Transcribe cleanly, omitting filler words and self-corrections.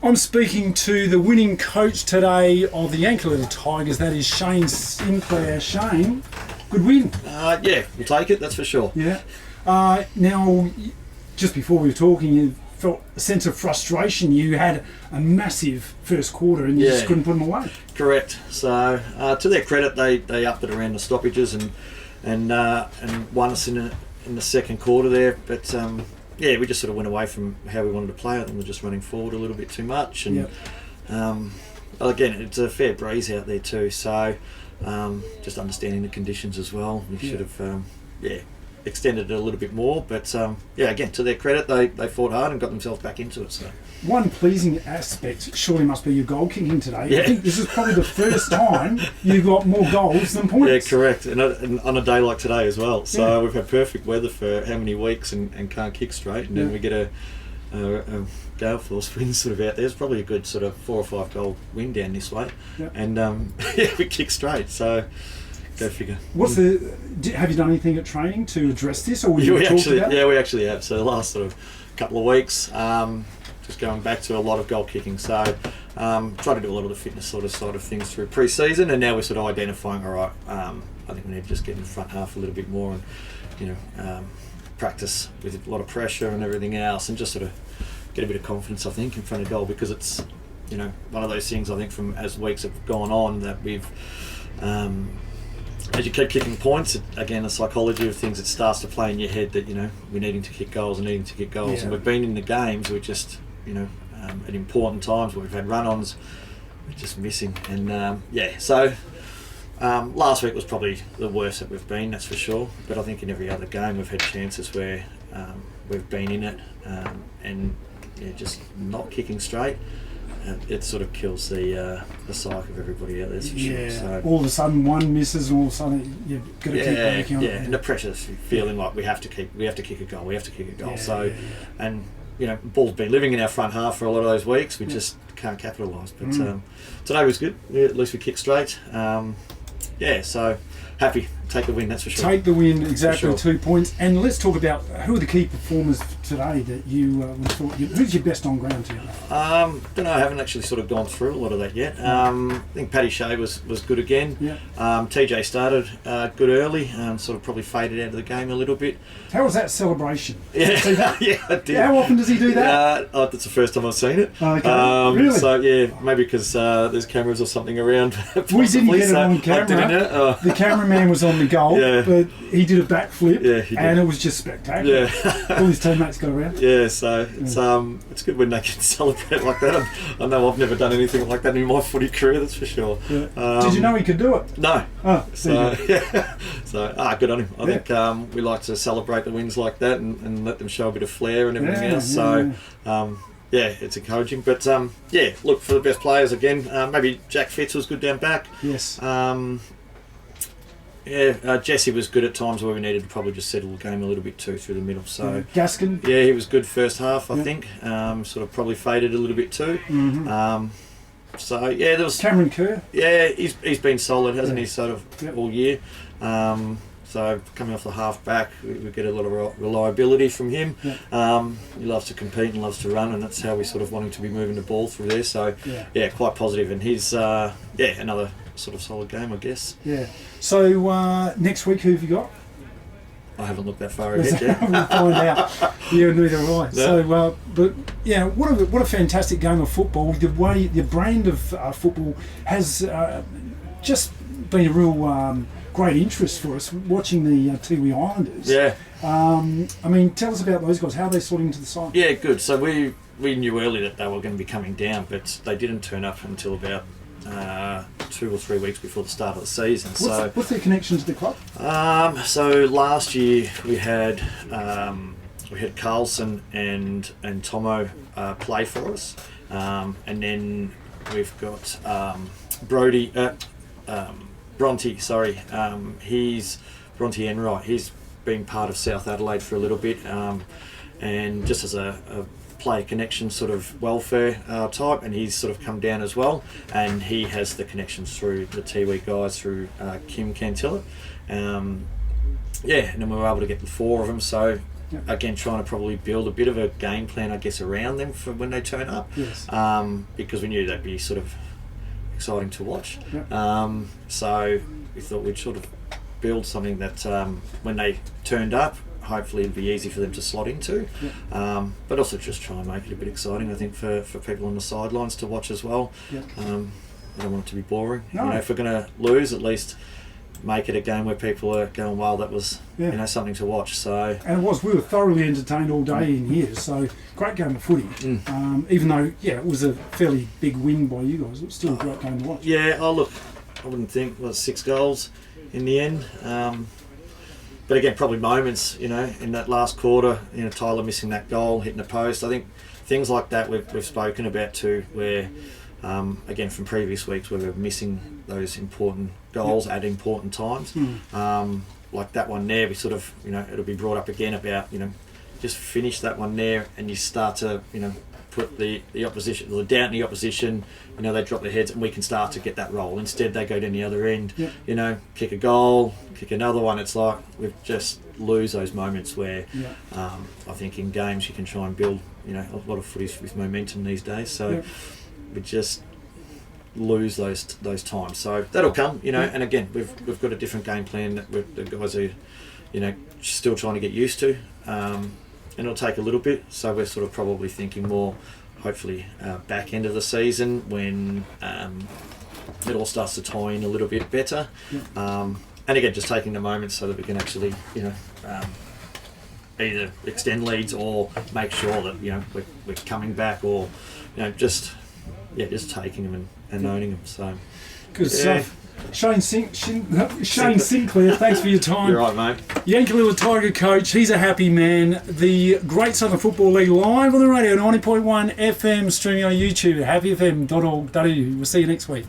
I'm speaking to the winning coach today of the Yankee Little Tigers, that is Shane Sinclair. Shane, good win. Yeah, we'll take it, that's for sure. Yeah. Now, just before we were talking, you felt a sense of frustration. You had a massive first quarter and you just couldn't put them away. Correct. So, to their credit, they upped it around the stoppages and won us in the second quarter there. But we just sort of went away from how we wanted to play it, and we're just running forward a little bit too much. And again, it's a fair breeze out there too. So, just understanding the conditions as well, we should have extended it a little bit more. But again, to their credit, they fought hard and got themselves back into it. So. One pleasing aspect surely must be your goal kicking today. Yeah. I think this is probably the first time you got more goals than points. Yeah, correct. And on a day like today as well. So we've had perfect weather for how many weeks and can't kick straight. And then we get a gale force wind sort of out there. It's probably a good sort of 4 or 5 goal wind down this way. Yeah. And we kick straight. So go figure. Have you done anything at training to address this, or we actually have. So the last sort of couple of weeks, just going back to a lot of goal kicking. So try to do a lot of the fitness sort of things through pre-season, and now we're sort of identifying, all right, I think we need to just get in the front half a little bit more and practice with a lot of pressure and everything else, and just sort of get a bit of confidence, I think, in front of goal, because it's one of those things, I think, from as weeks have gone on, that we've as you keep kicking points, again, the psychology of things, it starts to play in your head that we're needing to kick goals, and we've been in the games, we're just at important times where we've had run-ons, we're just missing. And so last week was probably the worst that we've been, that's for sure. But I think in every other game we've had chances where we've been in it and just not kicking straight. It sort of kills the psyche of everybody out there, for sure. So, all of a sudden one misses, and all of a sudden you've got to keep working on it. And the pressure's feeling like we have to kick a goal. And ball's been living in our front half for a lot of those weeks. We just can't capitalise. But today was good. At least we kicked straight. So happy. Take the win, that's for sure. Take the win, exactly, 2 points. And let's talk about who are the key performers today that you thought. Who's your best on ground today? Don't know. I haven't actually sort of gone through a lot of that yet. I think Paddy Shea was good again. Yeah. TJ started good early. Sort of probably faded out of the game a little bit. How was that celebration? Yeah, I did. How often does he do that? That's the first time I've seen it. Okay. Really? So maybe because there's cameras or something around. We didn't get it on camera. The cameraman was on the goal, but he did a backflip, and it was just spectacular. All his teammates got around. So it's good when they can celebrate like that. I know I've never done anything like that in my footy career, that's for sure. Yeah. Did you know he could do it? No. Oh, so good on him. I think we like to celebrate the wins like that and let them show a bit of flair and everything else. So it's encouraging. But look, for the best players again, maybe Jack Fitz was good down back. Yes. Jesse was good at times where we needed to probably just settle the game a little bit too through the middle. So Gaskin? Yeah, he was good first half, I think. Sort of probably faded a little bit too. Mm-hmm. There was Cameron Kerr. Yeah, he's been solid, hasn't he? Sort of all year. So coming off the half back, we get a lot of reliability from him. He loves to compete and loves to run, and that's how we sort of want him to be moving the ball through there. So quite positive, and he's another sort of solid game, I guess. Yeah. So next week, who have you got? I haven't looked that far ahead yet. We'll find out. Yeah, neither have I. No. So, what a fantastic game of football. The brand of football has just been a real great interest for us watching the Tiwi Islanders. Yeah. Tell us about those guys. How are they sorting into the side? Yeah, good. So we knew early that they were going to be coming down, but they didn't turn up until about 2 or 3 weeks before the start of the season. What's their connection to the club? So last year we had Carlson and Tomo play for us, and then we've got Bronte. He's Bronte Enright. He's been part of South Adelaide for a little bit, and just as a player connection sort of welfare type, and he's sort of come down as well, and he has the connections through the Tiwi guys through Kim Cantilla, and then we were able to get the 4 of them. So again, trying to probably build a bit of a game plan, I guess, around them for when they turn up. Yes. Because we knew that'd be sort of exciting to watch. Yep. So we thought we'd sort of build something that when they turned up, hopefully it'd be easy for them to slot into. Yep. But also just try and make it a bit exciting, I think, for people on the sidelines to watch as well. Yep. I don't want it to be boring. No. You know, if we're going to lose, at least make it a game where people are going, "Wow, that was something to watch." So, and it was. We were thoroughly entertained all day in here. So great game of footy. Even though it was a fairly big win by you guys, it was still a great game to watch. Yeah. Oh look, I wouldn't think it was 6 goals in the end. But again, probably moments. In that last quarter, Tyler missing that goal, hitting the post. I think things like that we've spoken about too, where. Again, from previous weeks where we're missing those important goals at important times, like that one there, we sort of, it'll be brought up again about, just finish that one there, and you start to, put the opposition, or doubt in the opposition, they drop their heads, and we can start to get that roll. Instead, they go down the other end, kick a goal, kick another one. It's like we just lose those moments where I think in games you can try and build, a lot of footies with momentum these days. So. We just lose those times, so that'll come, And again, we've got a different game plan that the guys are, still trying to get used to, and it'll take a little bit. So we're sort of probably thinking more, hopefully, back end of the season when it all starts to tie in a little bit better, and again, just taking the moments so that we can actually, either extend leads or make sure that we're coming back, or just taking them and owning them. So good stuff. Shane Sinclair, thanks for your time. You're right, mate. Yankalilla Tiger coach, he's a happy man. The Great Southern Football League live on the radio, 90.1 FM, streaming on YouTube, happyfm.org.au. We'll see you next week.